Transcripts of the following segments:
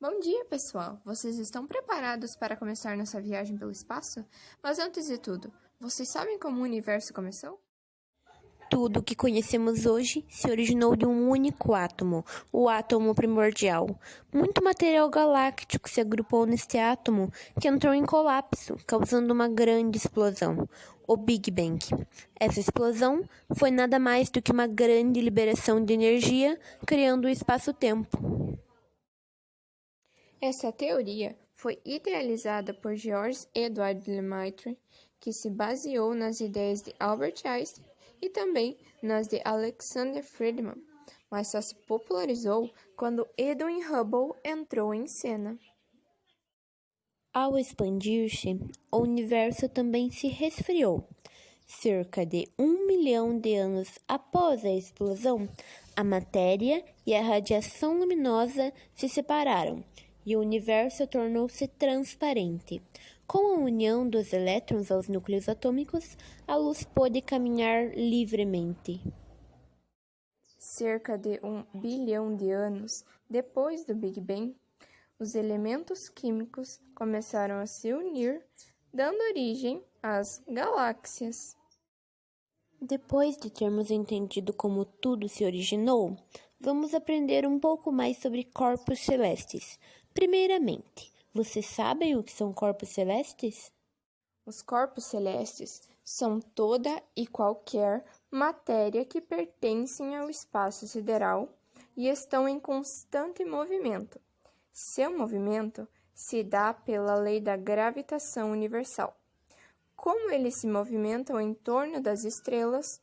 Bom dia, pessoal! Vocês estão preparados para começar nossa viagem pelo espaço? Mas antes de tudo, vocês sabem como o universo começou? Tudo o que conhecemos hoje se originou de um único átomo, o átomo primordial. Muito material galáctico se agrupou neste átomo, que entrou em colapso, causando uma grande explosão, o Big Bang. Essa explosão foi nada mais do que uma grande liberação de energia, criando o espaço-tempo. Essa teoria foi idealizada por George Edward Lemaitre, que se baseou nas ideias de Albert Einstein e também nas de Alexander Friedman, mas só se popularizou quando Edwin Hubble entrou em cena. Ao expandir-se, o universo também se resfriou. Cerca de 1 milhão de anos após a explosão, a matéria e a radiação luminosa se separaram e o universo tornou-se transparente. Com a união dos elétrons aos núcleos atômicos, a luz pôde caminhar livremente. Cerca de 1 bilhão de anos depois do Big Bang, os elementos químicos começaram a se unir, dando origem às galáxias. Depois de termos entendido como tudo se originou, vamos aprender um pouco mais sobre corpos celestes. Primeiramente, vocês sabem o que são corpos celestes? Os corpos celestes são toda e qualquer matéria que pertencem ao espaço sideral e estão em constante movimento. Seu movimento se dá pela lei da gravitação universal. Como eles se movimentam em torno das estrelas,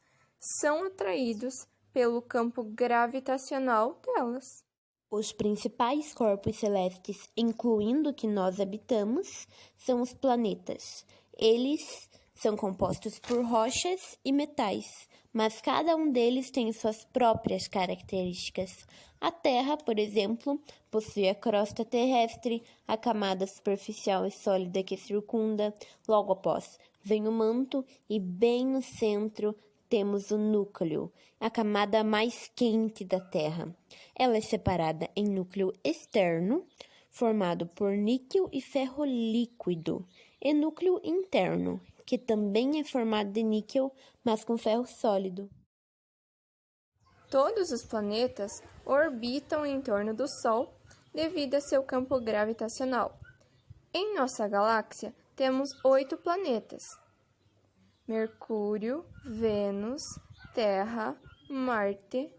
são atraídos pelo campo gravitacional delas. Os principais corpos celestes, incluindo o que nós habitamos, são os planetas. Eles são compostos por rochas e metais, mas cada um deles tem suas próprias características. A Terra, por exemplo, possui a crosta terrestre, a camada superficial e sólida que circunda. Logo após, vem o manto e bem no centro temos o núcleo, a camada mais quente da Terra. Ela é separada em núcleo externo, formado por níquel e ferro líquido, e núcleo interno, que também é formado de níquel, mas com ferro sólido. Todos os planetas orbitam em torno do Sol devido a seu campo gravitacional. Em nossa galáxia, temos 8 planetas: Mercúrio, Vênus, Terra, Marte,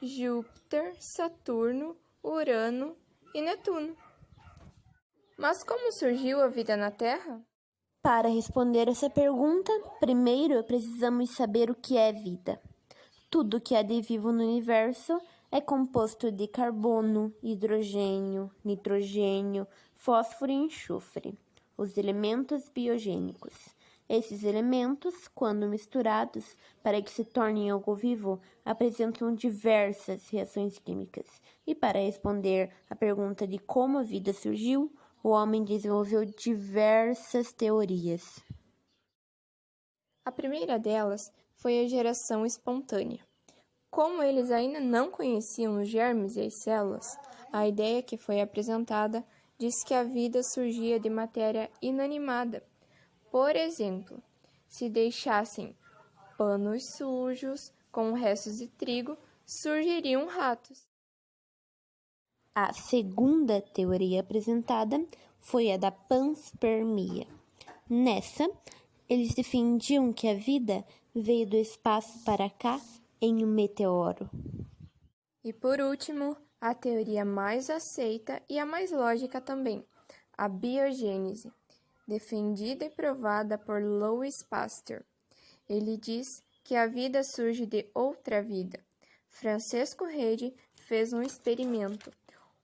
Júpiter, Saturno, Urano e Netuno. Mas como surgiu a vida na Terra? Para responder essa pergunta, primeiro precisamos saber o que é vida. Tudo que há de vivo no universo é composto de carbono, hidrogênio, nitrogênio, fósforo e enxofre, os elementos biogênicos. Esses elementos, quando misturados para que se tornem algo vivo, apresentam diversas reações químicas. E para responder à pergunta de como a vida surgiu, o homem desenvolveu diversas teorias. A primeira delas foi a geração espontânea. Como eles ainda não conheciam os germes e as células, a ideia que foi apresentada diz que a vida surgia de matéria inanimada. Por exemplo, se deixassem panos sujos com restos de trigo, surgiriam ratos. A segunda teoria apresentada foi a da panspermia. Nessa, eles defendiam que a vida veio do espaço para cá em um meteoro. E por último, a teoria mais aceita e a mais lógica também, a biogênese, defendida e provada por Louis Pasteur. Ele diz que a vida surge de outra vida. Francesco Redi fez um experimento,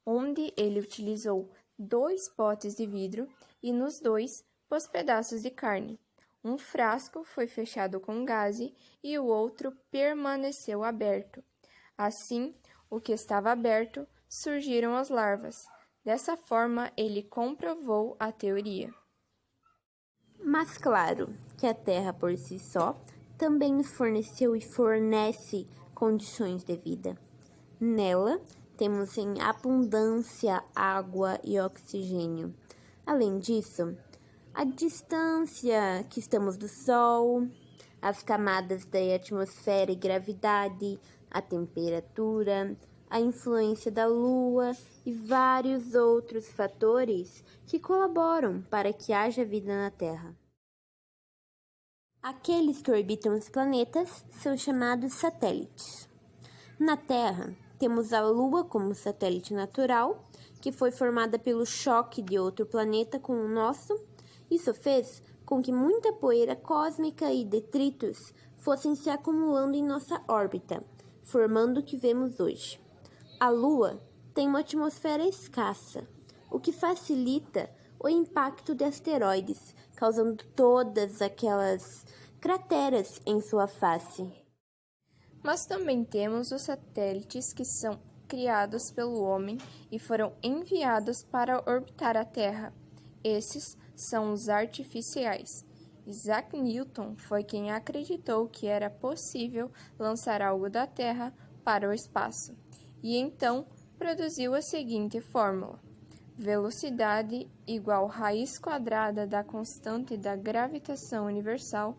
onde ele utilizou 2 potes de vidro e nos 2 pôs pedaços de carne. Um frasco foi fechado com gaze e o outro permaneceu aberto. Assim, o que estava aberto, surgiram as larvas. Dessa forma, ele comprovou a teoria. Mas claro que a Terra por si só também nos forneceu e fornece condições de vida. Nela, temos em abundância água e oxigênio. Além disso, a distância que estamos do Sol, as camadas da atmosfera e gravidade, a temperatura, a influência da Lua e vários outros fatores que colaboram para que haja vida na Terra. Aqueles que orbitam os planetas são chamados satélites. Na Terra, temos a Lua como satélite natural, que foi formada pelo choque de outro planeta com o nosso. Isso fez com que muita poeira cósmica e detritos fossem se acumulando em nossa órbita, formando o que vemos hoje. A Lua tem uma atmosfera escassa, o que facilita o impacto de asteroides, causando todas aquelas crateras em sua face. Mas também temos os satélites que são criados pelo homem e foram enviados para orbitar a Terra. Esses são os artificiais. Isaac Newton foi quem acreditou que era possível lançar algo da Terra para o espaço, e então produziu a seguinte fórmula: velocidade igual raiz quadrada da constante da gravitação universal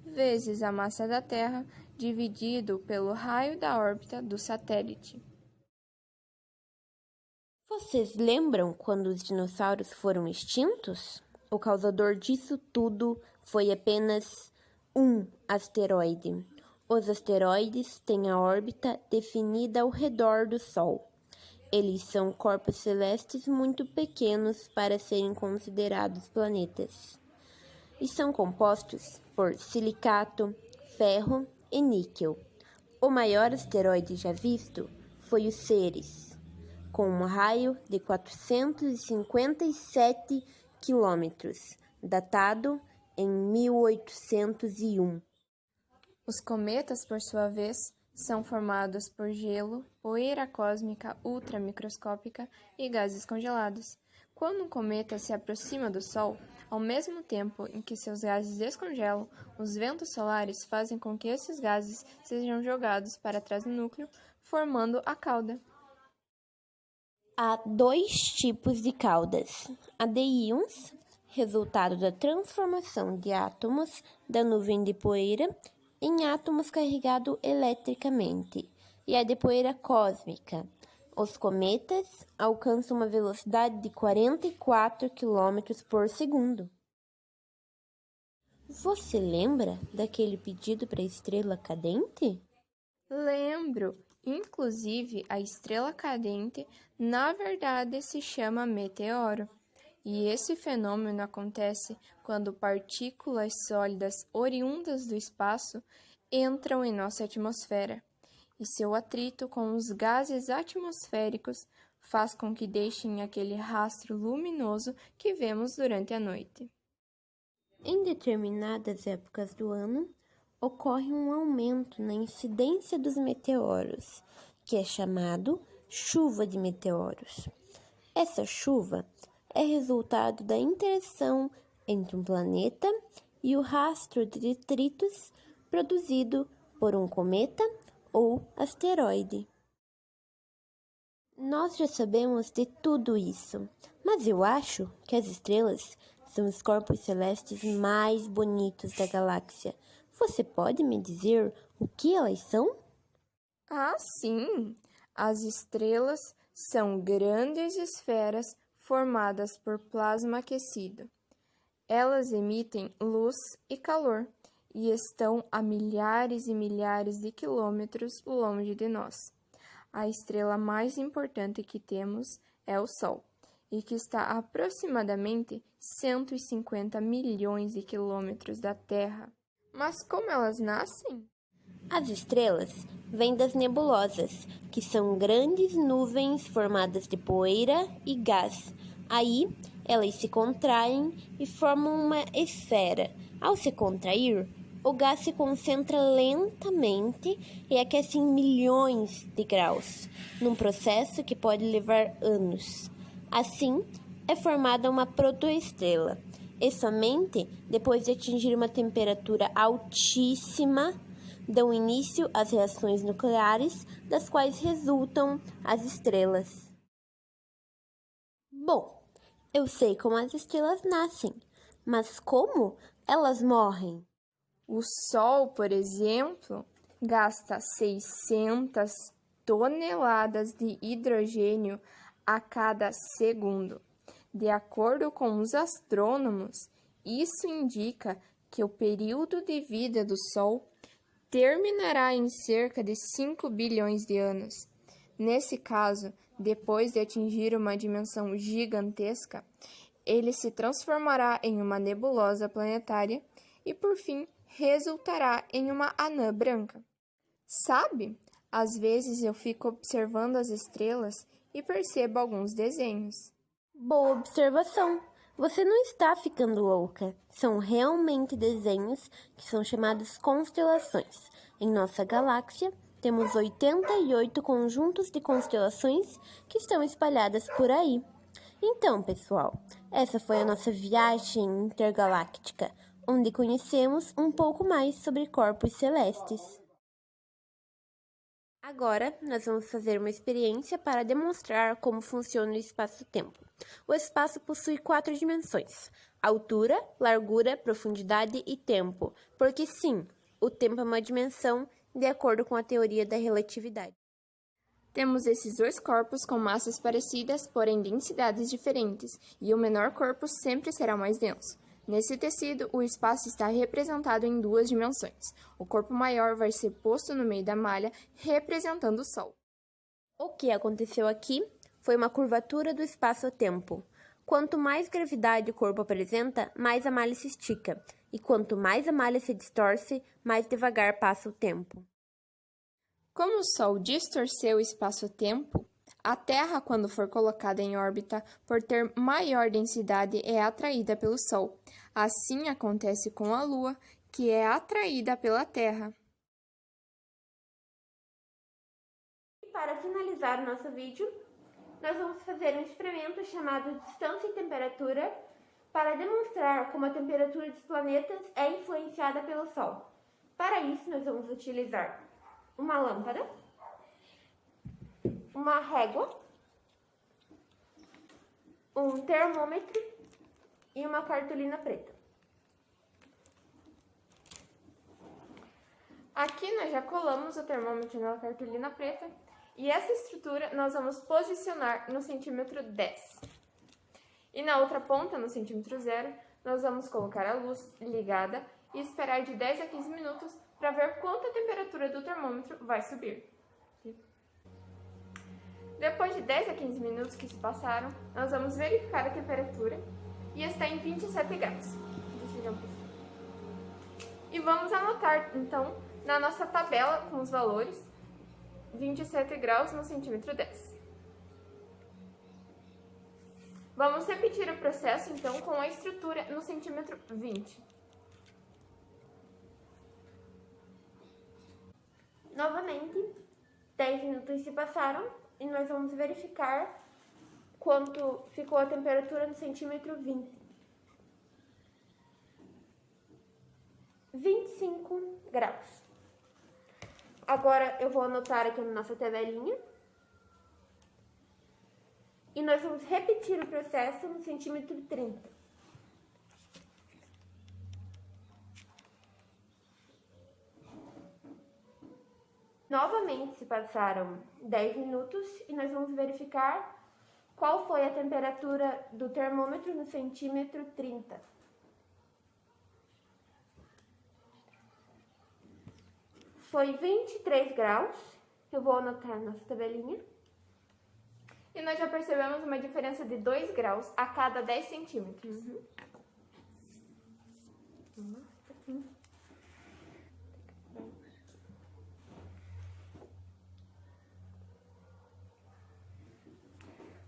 vezes a massa da Terra dividido pelo raio da órbita do satélite. Vocês lembram quando os dinossauros foram extintos? O causador disso tudo foi apenas um asteroide. Os asteroides têm a órbita definida ao redor do Sol. Eles são corpos celestes muito pequenos para serem considerados planetas. E são compostos por silicato, ferro e níquel. O maior asteroide já visto foi o Ceres, com um raio de 457 quilômetros, datado em 1801. Os cometas, por sua vez, são formados por gelo, poeira cósmica ultramicroscópica e gases congelados. Quando um cometa se aproxima do Sol, ao mesmo tempo em que seus gases descongelam, os ventos solares fazem com que esses gases sejam jogados para trás do núcleo, formando a cauda. Há dois tipos de caudas: a de íons, resultado da transformação de átomos da nuvem de poeira em átomos carregados eletricamente, e a de poeira cósmica. Os cometas alcançam uma velocidade de 44 km por segundo. Você lembra daquele pedido para a estrela cadente? Lembro! Inclusive, a estrela cadente, na verdade, se chama meteoro. E esse fenômeno acontece quando partículas sólidas oriundas do espaço entram em nossa atmosfera, e seu atrito com os gases atmosféricos faz com que deixem aquele rastro luminoso que vemos durante a noite. Em determinadas épocas do ano, ocorre um aumento na incidência dos meteoros, que é chamado chuva de meteoros. Essa chuva é resultado da interação entre um planeta e o rastro de detritos produzido por um cometa ou asteroide. Nós já sabemos de tudo isso, mas eu acho que as estrelas são os corpos celestes mais bonitos da galáxia. Você pode me dizer o que elas são? Ah, sim! As estrelas são grandes esferas formadas por plasma aquecido. Elas emitem luz e calor e estão a milhares e milhares de quilômetros longe de nós. A estrela mais importante que temos é o Sol, e que está a aproximadamente 150 milhões de quilômetros da Terra. Mas como elas nascem? As estrelas vêm das nebulosas, que são grandes nuvens formadas de poeira e gás. Aí, elas se contraem e formam uma esfera. Ao se contrair, o gás se concentra lentamente e aquece em milhões de graus, num processo que pode levar anos. Assim, é formada uma protoestrela, e somente depois de atingir uma temperatura altíssima dão início às reações nucleares, das quais resultam as estrelas. Bom, eu sei como as estrelas nascem, mas como elas morrem? O Sol, por exemplo, gasta 600 toneladas de hidrogênio a cada segundo. De acordo com os astrônomos, isso indica que o período de vida do Sol terminará em cerca de 5 bilhões de anos. Nesse caso, depois de atingir uma dimensão gigantesca, ele se transformará em uma nebulosa planetária e, por fim, resultará em uma anã branca. Sabe? Às vezes eu fico observando as estrelas e percebo alguns desenhos. Boa observação! Você não está ficando louca. São realmente desenhos que são chamados constelações. Em nossa galáxia, temos 88 conjuntos de constelações que estão espalhadas por aí. Então, pessoal, essa foi a nossa viagem intergaláctica, onde conhecemos um pouco mais sobre corpos celestes. Agora, nós vamos fazer uma experiência para demonstrar como funciona o espaço-tempo. O espaço possui 4 dimensões: altura, largura, profundidade e tempo, porque sim, o tempo é uma dimensão de acordo com a teoria da relatividade. Temos esses dois corpos com massas parecidas, porém densidades diferentes, e o menor corpo sempre será mais denso. Nesse tecido, o espaço está representado em 2 dimensões. O corpo maior vai ser posto no meio da malha, representando o Sol. O que aconteceu aqui foi uma curvatura do espaço-tempo. Quanto mais gravidade o corpo apresenta, mais a malha se estica. E quanto mais a malha se distorce, mais devagar passa o tempo. Como o Sol distorceu o espaço-tempo, a Terra, quando for colocada em órbita, por ter maior densidade, é atraída pelo Sol. Assim acontece com a Lua, que é atraída pela Terra. E para finalizar o nosso vídeo, nós vamos fazer um experimento chamado distância e temperatura para demonstrar como a temperatura dos planetas é influenciada pelo Sol. Para isso, nós vamos utilizar uma lâmpada, uma régua, um termômetro e uma cartolina preta. Aqui nós já colamos o termômetro na cartolina preta e essa estrutura nós vamos posicionar no centímetro 10. E na outra ponta, no centímetro 0, nós vamos colocar a luz ligada e esperar de 10 a 15 minutos para ver quanto a temperatura do termômetro vai subir. Depois de 10 a 15 minutos que se passaram, nós vamos verificar a temperatura e está em 27 graus. E vamos anotar, então, na nossa tabela com os valores, 27 graus no centímetro 10. Vamos repetir o processo, então, com a estrutura no centímetro 20. Novamente, 10 minutos se passaram e nós vamos verificar quanto ficou a temperatura no centímetro 20. 25 graus. Agora eu vou anotar aqui na nossa tabelinha. E nós vamos repetir o processo no centímetro 30. Novamente se passaram 10 minutos e nós vamos verificar qual foi a temperatura do termômetro no centímetro 30. Foi 23 graus. Eu vou anotar na nossa tabelinha. E nós já percebemos uma diferença de 2 graus a cada 10 centímetros.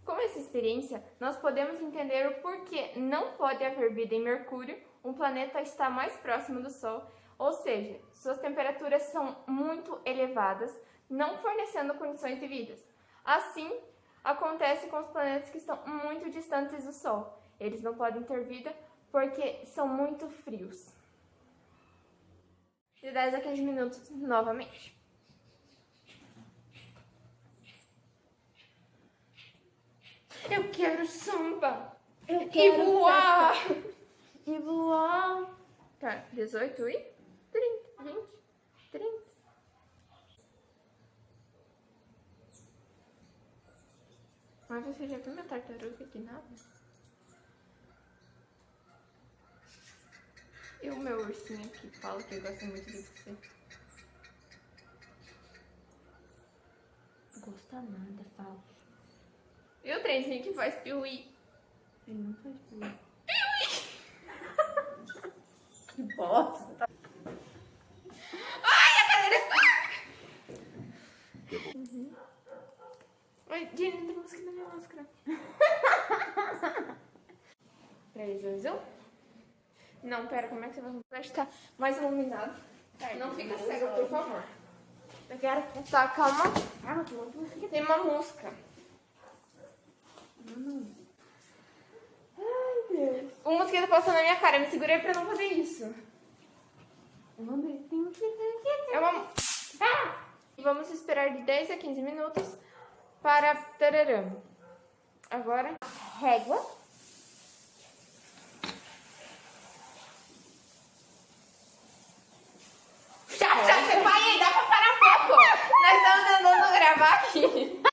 Com essa experiência, nós podemos entender o porquê não pode haver vida em Mercúrio, um planeta está mais próximo do Sol, ou seja, suas temperaturas são muito elevadas, não fornecendo condições de vida. Assim, acontece com os planetas que estão muito distantes do Sol. Eles não podem ter vida porque são muito frios. De 10 a 15 minutos novamente. Eu quero samba! Eu quero voar! E voar! Tá, 18 e 30, gente. 30. Mas você já viu minha tartaruga aqui nada? E o meu ursinho aqui fala que gosta muito de você. Gosta nada, falso. E o trenzinho que faz piuí? Ele não faz piuí. Que bosta! Ai, a cadeira está... Oi, Jenny, tem música na minha máscara. 3, 2, 1. Não, pera, como é que você vai estar mais iluminado? Não fica cego, por favor. Eu quero. Tá, calma. Ah, tem uma música. Tem uma música. Ai, Deus. O mosquito passou na minha cara, me segurei pra não fazer isso. É uma... Ah! E vamos esperar de 10 a 15 minutos para tararã. Agora, Régua. Já, você vai aí, dá pra parar um pouco. Nós estamos tentando gravar aqui.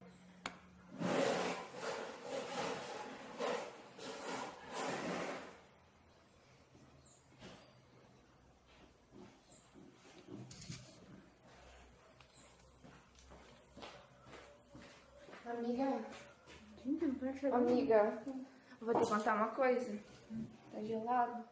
Amiga, vou te contar uma coisa. Tá gelado?